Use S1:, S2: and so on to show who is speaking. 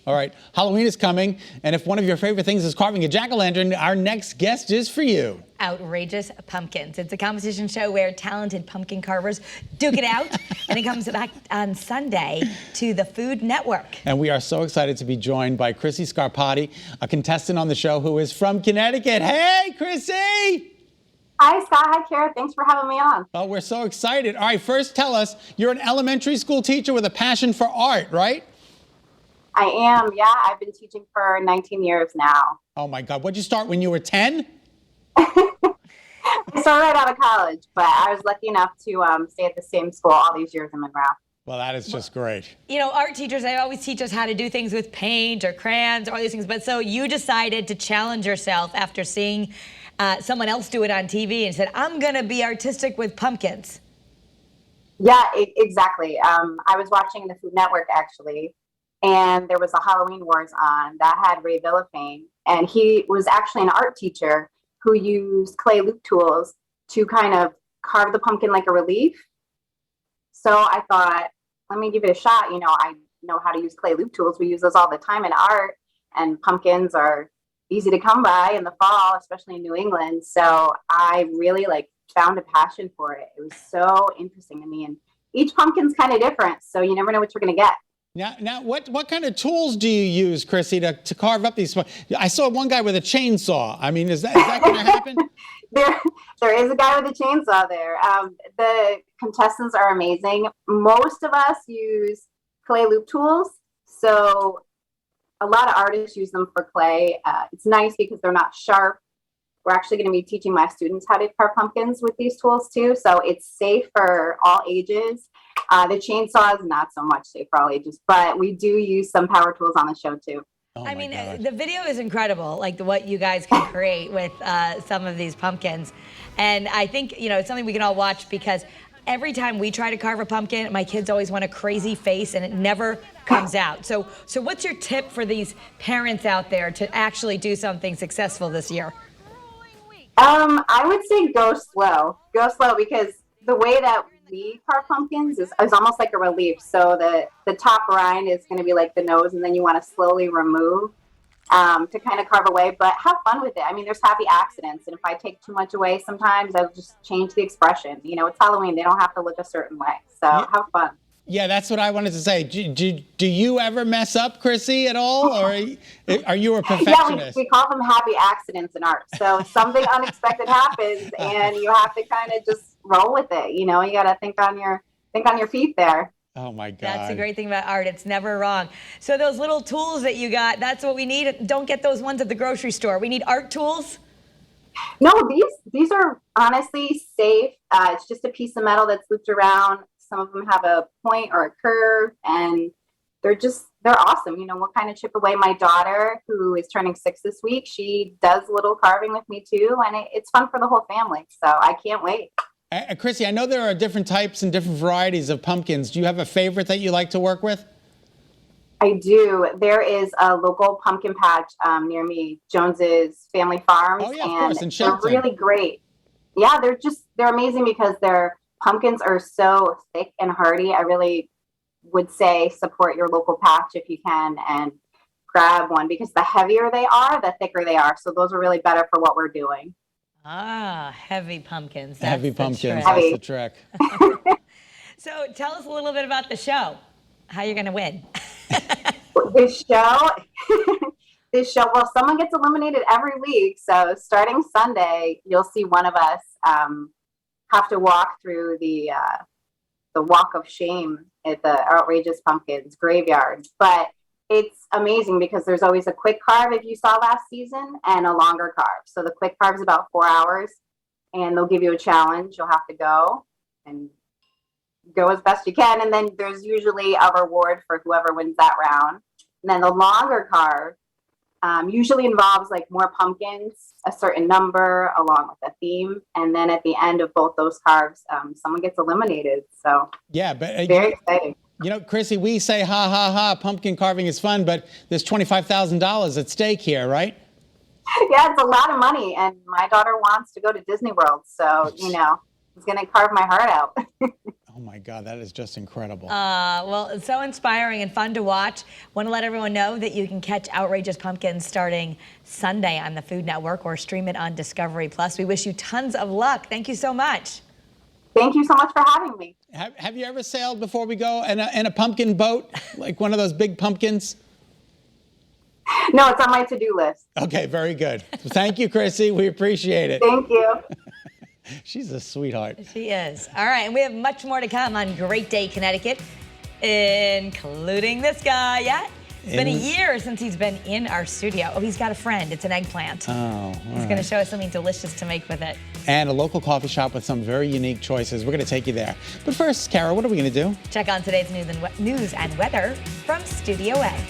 S1: All right, Halloween is coming, and if one of your favorite things is carving a jack-o'-lantern, our next guest is for you.
S2: Outrageous Pumpkins. It's a competition show where talented pumpkin carvers duke it out, and it comes back on Sunday to the Food Network.
S1: And we are so excited to be joined by Chrissy Scarpati, a contestant on the show who is from Connecticut. Hey, Chrissy!
S3: Hi, Scott. Hi, Kara. Thanks for having me on.
S1: Oh, we're so excited. All right, first tell us, you're an elementary school teacher with a passion for art, right?
S3: I am, yeah. I've been teaching for 19 years now.
S1: Oh my God, what'd you start when you were 10?
S3: I started right out of college, but I was lucky enough to stay at the same school all these years in Monroe.
S1: Well, that is just great.
S2: You know, art teachers, they always teach us how to do things with paint or crayons or all these things, but so you decided to challenge yourself after seeing someone else do it on TV and said, I'm gonna be artistic with pumpkins.
S3: Yeah, exactly. I was watching the Food Network actually, and there was a Halloween Wars on that had Ray Villafane, and he was actually an art teacher who used clay loop tools to kind of carve the pumpkin like a relief. So I thought, let me give it a shot. You know, I know how to use clay loop tools. We use those all the time in art, and pumpkins are easy to come by in the fall, especially in New England. So I really found a passion for it. It was so interesting to me, and each pumpkin's kind of different, so you never know what you're going to get.
S1: Now, what kind of tools do you use, Chrissy, to carve up these? I saw one guy with a chainsaw. I mean, is that going to happen?
S3: There is a guy with a chainsaw there. The contestants are amazing. Most of us use clay loop tools, so a lot of artists use them for clay. It's nice because they're not sharp. We're actually going to be teaching my students how to carve pumpkins with these tools too, so it's safe for all ages. The chainsaw is not so much safe for all ages, but we do use some power tools on the show too.
S1: Oh
S2: I mean,
S1: God.
S2: the video is incredible, like what you guys can create with some of these pumpkins. And I think, you know, it's something we can all watch because every time we try to carve a pumpkin, my kids always want a crazy face and it never comes out. So what's your tip for these parents out there to actually do something successful this year?
S3: I would say go slow because the way that we carve pumpkins is almost like a relief. So the top rind is going to be like the nose, and then you want to slowly remove to kind of carve away, but have fun with it. I mean, there's happy accidents, and if I take too much away sometimes, I'll just change the expression. You know, it's Halloween. They don't have to look a certain way. So have fun.
S1: Yeah, that's what I wanted to say. Do you ever mess up, Chrissy, at all? Or are you a perfectionist?
S3: Yeah, we call them happy accidents in art. So something unexpected happens, and you have to kind of just roll with it. You know, you got to think on your feet there.
S1: Oh my God.
S2: That's the great thing about art. It's never wrong. So those little tools that you got, that's what we need. Don't get those ones at the grocery store. We need art tools.
S3: No, these are honestly safe. It's just a piece of metal that's looped around. Some of them have a point or a curve, and they're awesome. You know, we'll kind of chip away. My daughter, who is turning 6 this week, she does a little carving with me too, and it's fun for the whole family. So I can't wait.
S1: Chrissy, I know there are different types and different varieties of pumpkins. Do you have a favorite that you like to work with?
S3: I do. There is a local pumpkin patch near me, Jones's Family Farms.
S1: Oh yeah, of course, in
S3: they're
S1: Shelton.
S3: really great. Yeah, they're amazing because their pumpkins are so thick and hardy. I really would say support your local patch if you can and grab one, because the heavier they are, the thicker they are. So those are really better for what we're doing.
S2: Ah, heavy pumpkins. That's
S1: Heavy
S2: the
S1: pumpkins,
S2: trick.
S1: that's the trick.
S2: So tell us a little bit about the show, how you're going to win.
S3: This show, well, someone gets eliminated every week. So starting Sunday, you'll see one of us have to walk through the walk of shame at the Outrageous Pumpkins graveyard. But it's amazing because there's always a quick carve, if you saw last season, and a longer carve. So the quick carve is about 4 hours, and they'll give you a challenge. You'll have to go as best you can, and then there's usually a reward for whoever wins that round. And then the longer carve usually involves more pumpkins, a certain number, along with a theme, and then at the end of both those carves, someone gets eliminated. So
S1: yeah, but
S3: very exciting.
S1: You know, Chrissy, we say ha ha ha, pumpkin carving is fun, but there's $25,000 at stake here, right?
S3: Yeah, it's a lot of money, and my daughter wants to go to Disney World, so you know, it's gonna carve my heart out.
S1: Oh my God, that is just incredible.
S2: Well, it's so inspiring and fun to watch. Want to let everyone know that you can catch Outrageous Pumpkins starting Sunday on the Food Network or stream it on Discovery Plus. We wish you tons of luck. Thank you so much.
S3: Thank you so much for having me.
S1: Have you ever sailed before we go in a pumpkin boat, like one of those big pumpkins?
S3: No, it's on my to-do list.
S1: Okay, very good. Thank you, Chrissy. We appreciate it.
S3: Thank you.
S1: She's a sweetheart.
S2: She is. All right, and we have much more to come on Great Day, Connecticut, including this guy. Yeah, it's been a year since he's been in our studio. Oh, he's got a friend. It's an eggplant.
S1: Oh,
S2: He's going to show us something delicious to make with it.
S1: And a local coffee shop with some very unique choices. We're going to take you there. But first, Kara, what are we going to do?
S2: Check on today's news and weather from Studio A.